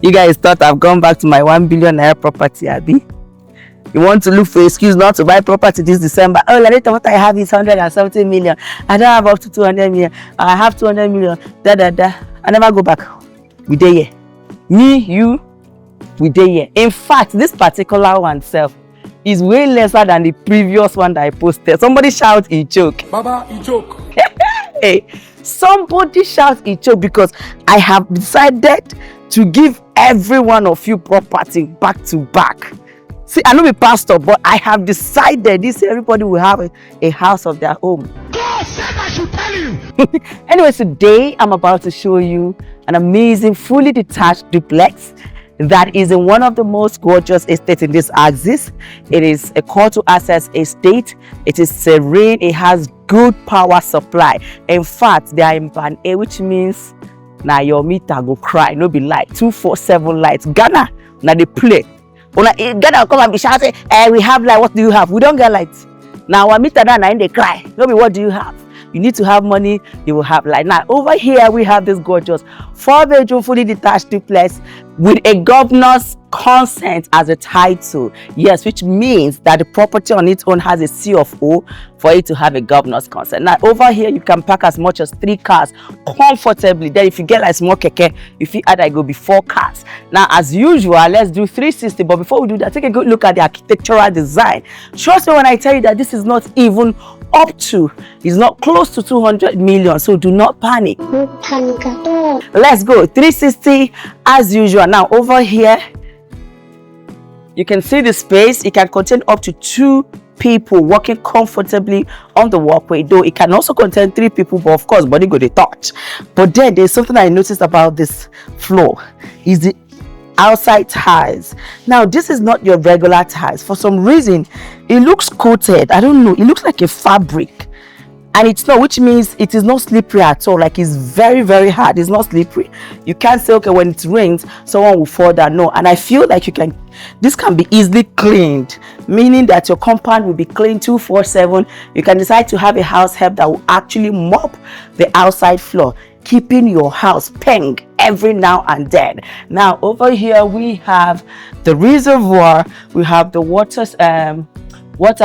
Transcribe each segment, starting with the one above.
You guys thought I've gone back to my 1 billion naira property, Abby? You want to look for excuse not to buy property this December? Oh, Larita, what I have is 170 million. I don't have up to 200 million. I have 200 million. I never go back. We there here. Me, you, we there here. In fact, this particular one self is way lesser than the previous one that I posted. Somebody shout, he joke. Baba, he joke. Hey, somebody shout, he joke, because I have decided to give every one of you property back to back. See, I know be pastor, but I have decided this everybody will have a house of their own. God said I should tell you. Anyway, today I'm about to show you an amazing fully detached duplex that is in one of the most gorgeous estates in this axis. It is a call to access estate. It is serene. It has good power supply. In fact, they are in band A, which means now your meter go cry. No be light. 247 lights. Ghana, now they play. Ghana come and be shouting, we have light. What do you have? We don't get light. Now our meter now they cry. No be what do you have? You need to have money, you will have light. Now over here we have this gorgeous 4-bedroom fully detached duplex with a governor's consent as a title. Yes, which means that the property on its own has a C of O for it to have a governor's consent. Now over here you can park as much as 3 cars comfortably. Then if you get like small keke, if you add I go be 4 cars. Now as usual, let's do 360. But before we do that, take a good look at the architectural design. Trust me when I tell you that this is not even up to, it's not close to 200 million, so do not panic. No panic at all. Let's go 360 as usual. Now over here you can see the space. It can contain up to 2 people walking comfortably on the walkway, though it can also contain 3 people, but of course body go they touch. But then there's something I noticed about this floor is the outside tiles. Now this is not your regular tiles. For some reason it looks coated. I don't know, it looks like a fabric, and it's not, which means it is not slippery at all. Like it's very, very hard. It's not slippery. You can't say okay when it rains someone will fall down. No. And I feel like this can be easily cleaned, meaning that your compound will be cleaned 247. You can decide to have a house help that will actually mop the outside floor, keeping your house peng every now and then. Now over here we have the reservoir. We have the water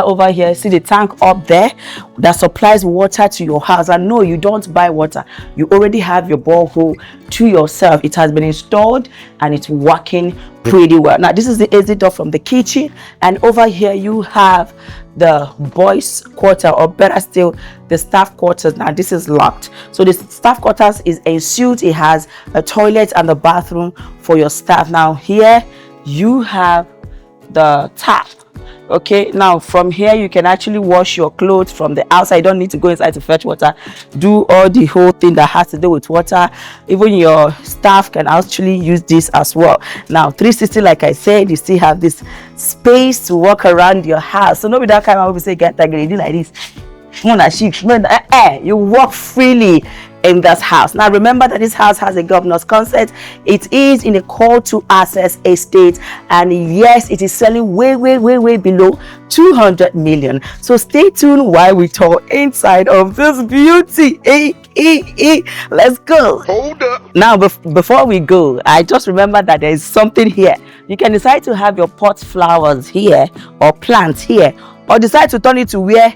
over here. See the tank up there that supplies water to your house. And no, you don't buy water, you already have your borehole to yourself. It has been installed and it's working pretty well. Now this is the exit door from the kitchen, and over here you have the boys quarter, or better still the staff quarters. Now this is locked, so the staff quarters is ensuite. It has a toilet and the bathroom for your staff. Now here you have the tap. Okay, now from here you can actually wash your clothes from the outside. You don't need to go inside to fetch water, do all the whole thing that has to do with water. Even your staff can actually use this as well. Now 360, like I said, you still have this space to walk around your house. So nobody that kind of say get like this. You walk freely in this house. Now remember that this house has a governor's consent. It is in a call to access estate, and yes, it is selling way below 200 million. So stay tuned while we talk inside of this beauty. Let's go. Hold up. Now before we go, I just remember that there is something here. You can decide to have your pot flowers here or plants here, or decide to turn it to where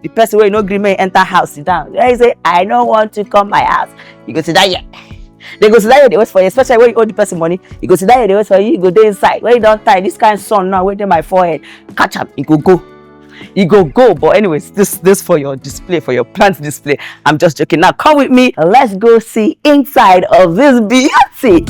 the person where you know agreement enter house sit down. They say, I don't want to come my house. You go sit down here. They go sit down here, they wait for you, especially when you owe the person money. You go sit down here, they wait for you, you go there inside. When you don't tie this kind of sun now, wait in my forehead, catch up, you go. You go. But anyways, this for your display, for your plant display. I'm just joking. Now come with me. Let's go see inside of this beauty.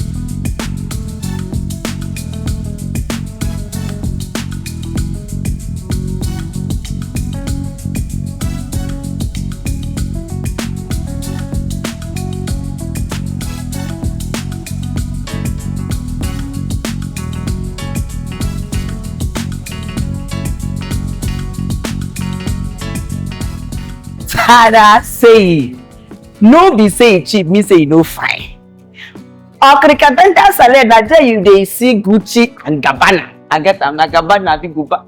Tada say no be say cheap, me say no fine. Okrikatenta salad that day you they see Gucci and Gabbana. I get them na Gabbana the Guba.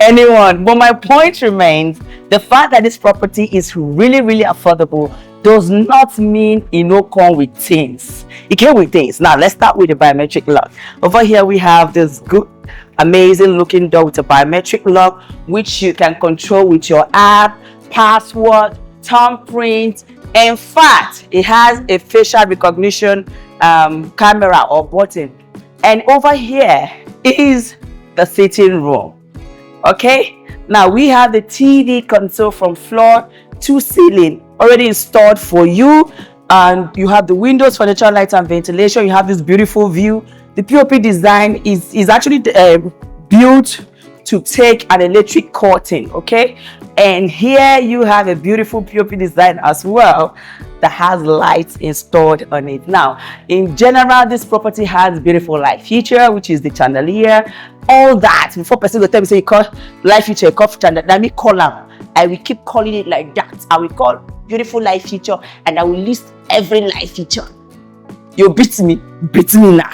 Anyone, but my point remains the fact that this property is really affordable does not mean it no come with things. It came with things. Now let's start with the biometric lock. Over here we have this good, amazing looking door with a biometric lock, which you can control with your app, password, thumbprint. In fact, it has a facial recognition camera or button. And over here is the sitting room. Okay, now we have the TV console from floor to ceiling already installed for you, and you have the windows for natural light and ventilation. You have this beautiful view. The POP design is actually built to take an electric curtain. Okay, and here you have a beautiful POP design as well that has lights installed on it. Now in general, this property has beautiful light feature, which is the chandelier, all that. Before person will tell me say you call light feature, you call chandelier, let me call them. I will keep calling it like that. I will call beautiful light feature, and I will list every light feature. You beat me now.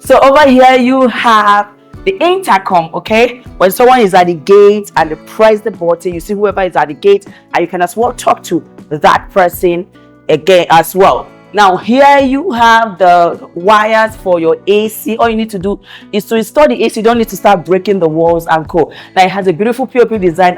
So over here you have the intercom. Okay, when someone is at the gate and they press the button, you see whoever is at the gate, and you can as well talk to that person again as well. Now here you have the wires for your AC. All you need to do is to install the AC. You don't need to start breaking the walls and co. Now it has a beautiful POP design,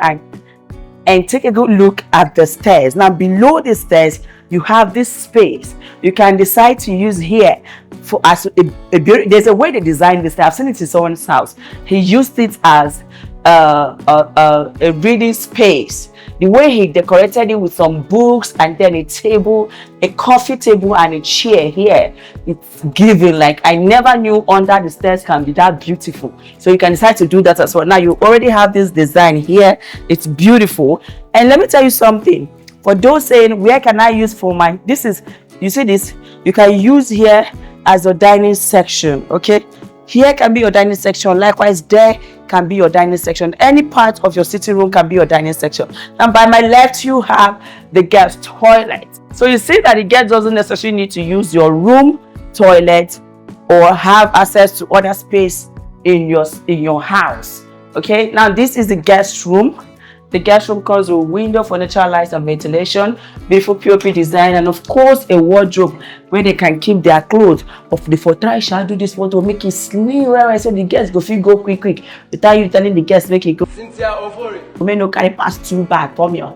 and take a good look at the stairs. Now below the stairs you have this space. You can decide to use here for as there's a way they designed this. I've seen it in someone's house. He used it as a reading space. The way he decorated it with some books and then a table, a coffee table and a chair here, it's giving. Like, I never knew under the stairs can be that beautiful. So you can decide to do that as well. Now you already have this design here. It's beautiful. And let me tell you something. For those saying, where can I use for my, this is, you see this, you can use here as a dining section. Okay, here can be your dining section. Likewise, there can be your dining section. Any part of your sitting room can be your dining section. And by my left you have the guest toilet. So you see that the guest doesn't necessarily need to use your room toilet or have access to other space in your house. Okay, now this is the guest room. The guest room comes with a window for natural light and ventilation, beautiful POP design, and of course a wardrobe where they can keep their clothes. Of the for try shall do this one to make it slim. Where I said the guests go feel go quick without you telling the guests make it go. Cynthia Ofori. You may not carry past 2 bags. Come here,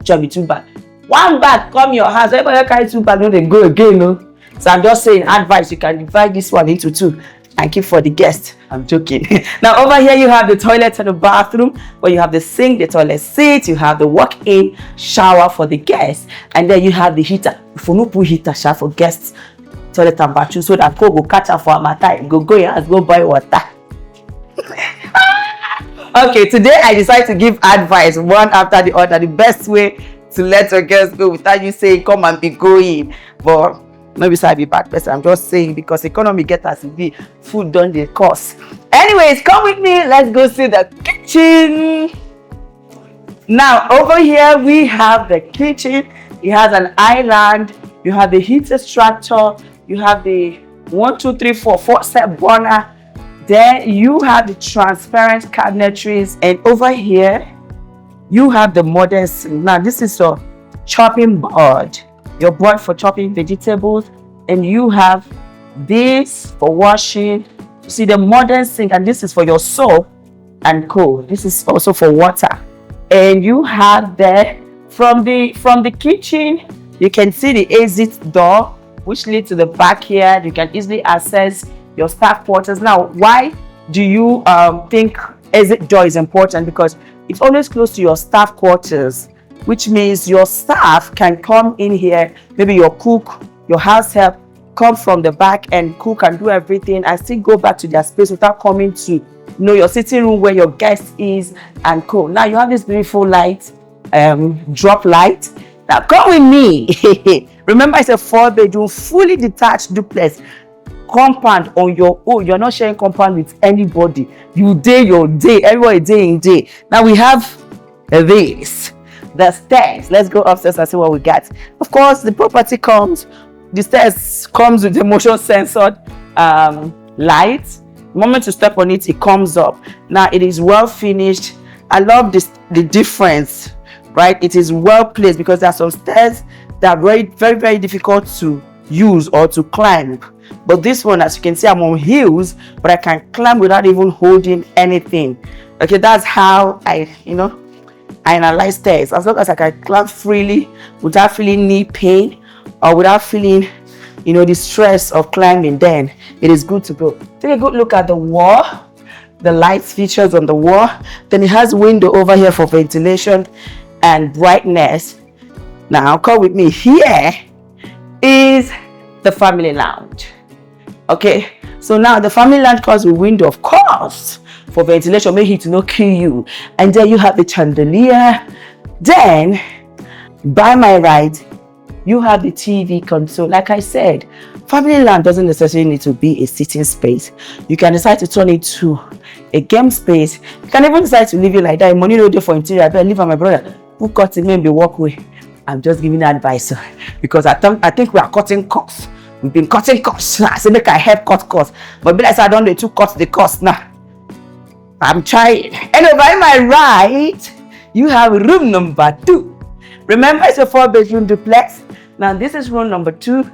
job be 2 bags. 1 bag come your house. Everybody carry 2 bags. No, they go again. No. So I'm just saying advice. You can divide this one into 2. And keep for the guest. I'm joking. Now over here you have the toilet and the bathroom, where you have the sink, the toilet seat, you have the walk-in shower for the guests, and then you have the heater. If you no put heater shower for guests, toilet and bathroom, so that people go catch up for a matter, go your house, go buy water. Okay, today I decided to give advice one after the other, the best way to let your guests go without you saying come and be going. But maybe so I be bad person. I'm just saying because economy get as it be, food done the cost. Anyways, come with me. Let's go see the kitchen. Now over here we have the kitchen. It has an island. You have the heat extractor. You have the 4 set burner. Then you have the transparent cabinetries, and over here you have the modern sink. Now this is your chopping board. Your board for chopping vegetables, and you have this for washing. You see the modern sink, and this is for your soap and co. This is also for water. And you have there from the kitchen, you can see the exit door which leads to the backyard. You can easily access your staff quarters. Now, why do you think exit door is important? Because it's always close to your staff quarters, which means your staff can come in here, maybe your cook, your house help, come from the back and cook and do everything and still go back to their space without coming to your sitting room where your guest is and cool. Now you have this beautiful light, drop light. Now come with me. Remember, it's a 4-bedroom, fully detached duplex compound on your own. You're not sharing compound with anybody. You day your day, everybody day in day. Now we have this. The stairs. Let's go upstairs and see what we got. Of course, the property the stairs comes with the motion censored light. The moment you step on it, it comes up. Now it is well finished. I love the difference right? It is well placed because there are some stairs that are very, very, very difficult to use or to climb. But this one, as you can see, I'm on heels, but I can climb without even holding anything. Okay, that's how I analyze stairs. As long as I can climb freely without feeling knee pain or without feeling the stress of climbing, then it is good to go. Take a good look at the wall, the lights features on the wall. Then it has window over here for ventilation and brightness. Now come with me. Here is the family lounge. Okay, so now the family lounge comes with window, of course, for ventilation, make it not kill you. And then you have the chandelier. Then by my right, you have the TV console. Like I said, family lounge doesn't necessarily need to be a sitting space. You can decide to turn it to a game space. You can even decide to leave it like that. Money no day for interior. I better leave my brother who cut it, maybe walkway. I'm just giving advice because I think we are cutting costs. We've been cutting costs. I say make I help cut costs, but be like I don't do to cut the cost now. I'm trying. And over my right, you have room number 2. Remember, it's a 4-bedroom duplex. Now this is room number 2.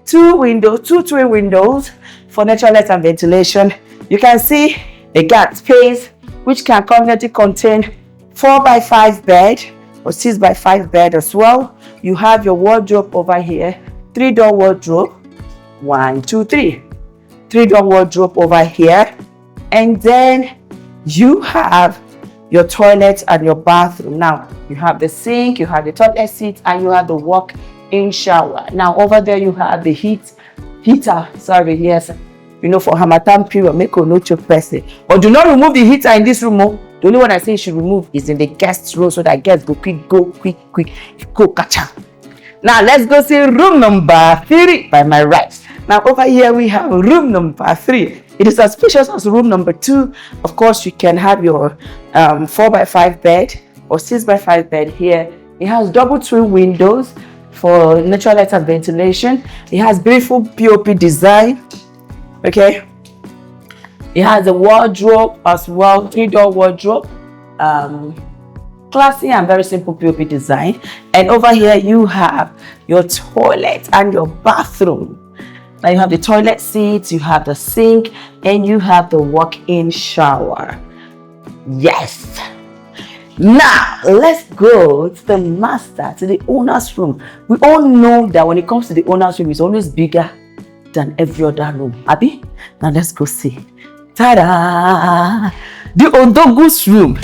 2 windows, 2 twin windows for natural light and ventilation. You can see a gap space which can conveniently contain 4x5 bed or 6x5 bed as well. You have your wardrobe over here, 3-door wardrobe. 1, 2, 3. 3-door wardrobe over here, and then you have your toilet and your bathroom. Now you have the sink, you have the toilet seat, and you have the walk-in shower. Now over there you have the heater. Sorry, yes, for Hamatan period, make a no choke person. But do not remove the heater in this room. The only one I say you should remove is in the guest room, so that guests go quick, go catch up. Now let's go see room number 3 by my right. Now over here we have room number 3. It is as spacious as room number 2. Of course, you can have your 4x5 bed or 6x5 bed here. It has double twin windows for natural light and ventilation. It has beautiful POP design. Okay. It has a wardrobe as well, 3-door wardrobe. Classy and very simple POP design. And over here you have your toilet and your bathroom. Now you have the toilet seats, you have the sink, and you have the walk-in shower. Yes. Now let's go to the master, to the owner's room. We all know that when it comes to the owner's room, it's always bigger than every other room. Abi? Now let's go see. Ta-da! The Odogu's room.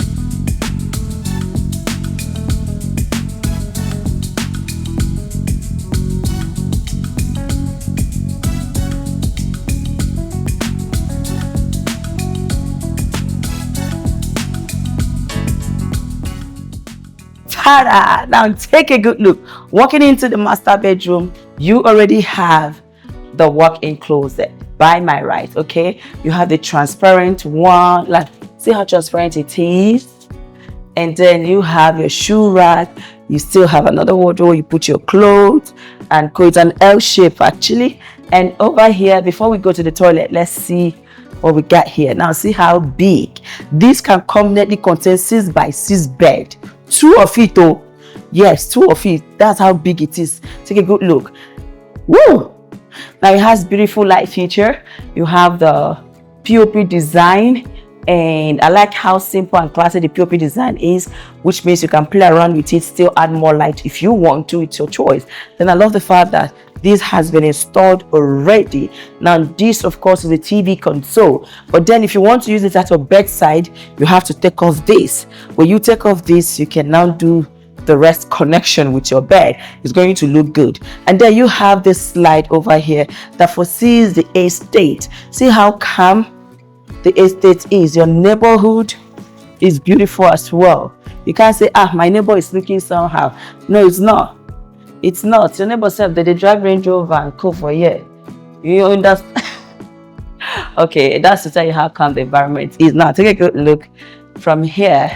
Now take a good look. Walking into the master bedroom, you already have the walk-in closet by my right. Okay, you have the transparent one, like see how transparent it is, and then you have your shoe rack. You still have another wardrobe where you put your clothes, and it's an L shape actually. And over here, before we go to the toilet, let's see what we got here. Now see how big this can conveniently contain 6x6 bed. 2 of it, oh yes, 2 of it. That's how big it is. Take a good look. Woo! Now it has beautiful light feature. You have the POP design, and I like how simple and classy the POP design is, which means you can play around with it, still add more light if you want to. It's your choice. Then I love the fact that this has been installed already. Now this of course is a TV console, but then if you want to use it at your bedside, you have to take off this. When you take off this, you can now do the rest connection with your bed. It's going to look good. And then you have this slide over here that foresees the estate. See how calm the estate is. Your neighborhood is beautiful as well. You can't say, my neighbor is looking somehow. No, it's not. It's not. Your neighbor said that they drive Range Rover and go for a year. You understand? Okay, that's to tell you how calm the environment is. Now take a good look from here.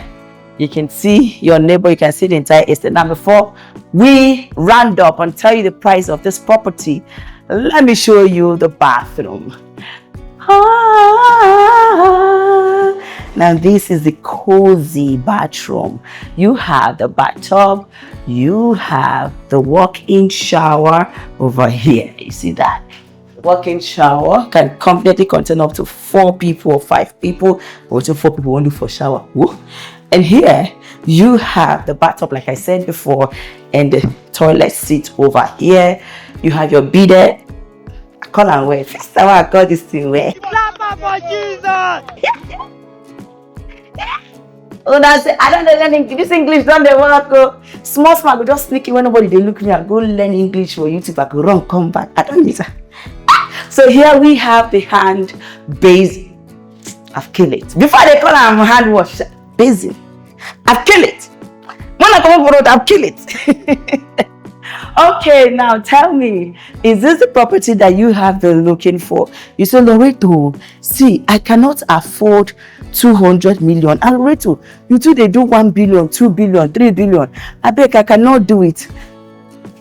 You can see your neighbor, you can see the entire estate. Now before we round up and tell you the price of this property, let me show you the bathroom. Now this is the cozy bathroom. You have the bathtub, you have the walk-in shower over here. You see that? Walk-in shower can completely contain up to 4 people or 5 people, or 4 people only for shower. Woo. And here you have the bathtub, like I said before, and the toilet seat over here. You have your bidet. I call and wear. First time I got this thing wear. For Jesus! Oh, that's it. I don't know learning this English. Don't they work? Go small. Go just sneak it when nobody they look me. I go learn English for YouTube. I go run, come back. I don't need that. So here we have the hand basin. I've killed it. Before they call them hand wash basin, I've killed it. When I come up with it, I've killed it. Okay, now tell me, is this the property that you have been looking for? You say, Loreto, see, I cannot afford 200 million. And Loreto, you two they do 1 billion, 2 billion, 3 billion. I beg, I cannot do it.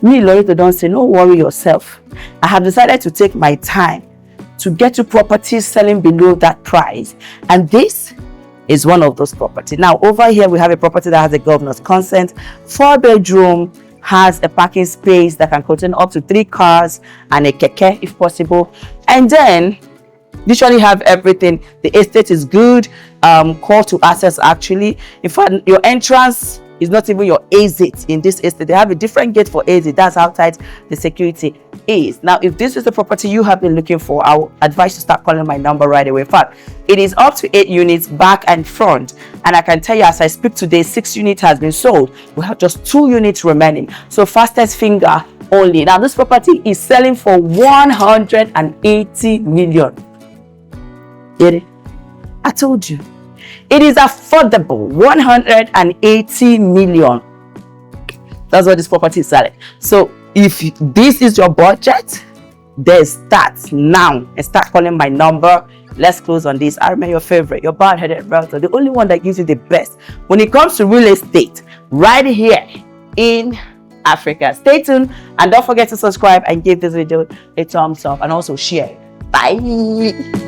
Me, Loreto, don't say, no worry yourself. I have decided to take my time to get to properties selling below that price. And this is one of those properties. Now, over here, we have a property that has a governor's consent, 4-bedroom, has a parking space that can contain up to 3 cars and a keke if possible. And then, usually have everything. The estate is good, call to access actually. In fact, your entrance is not even your exit in this estate. They have a different gate for exit. That's how tight the security is. Now, if this is the property you have been looking for, I will advise you to start calling my number right away. In fact, it is up to 8 units back and front. And I can tell you, as I speak today, 6 units has been sold. We have just 2 units remaining. So fastest finger only. Now, this property is selling for 180 million. Get it? I told you. It is affordable. 180 million. That's what this property is selling. So if this is your budget, then start now and start calling my number. Let's close on this. I remember your favorite, your bald-headed realtor, the only one that gives you the best when it comes to real estate, right here in Africa. Stay tuned and don't forget to subscribe and give this video a thumbs up and also share. Bye.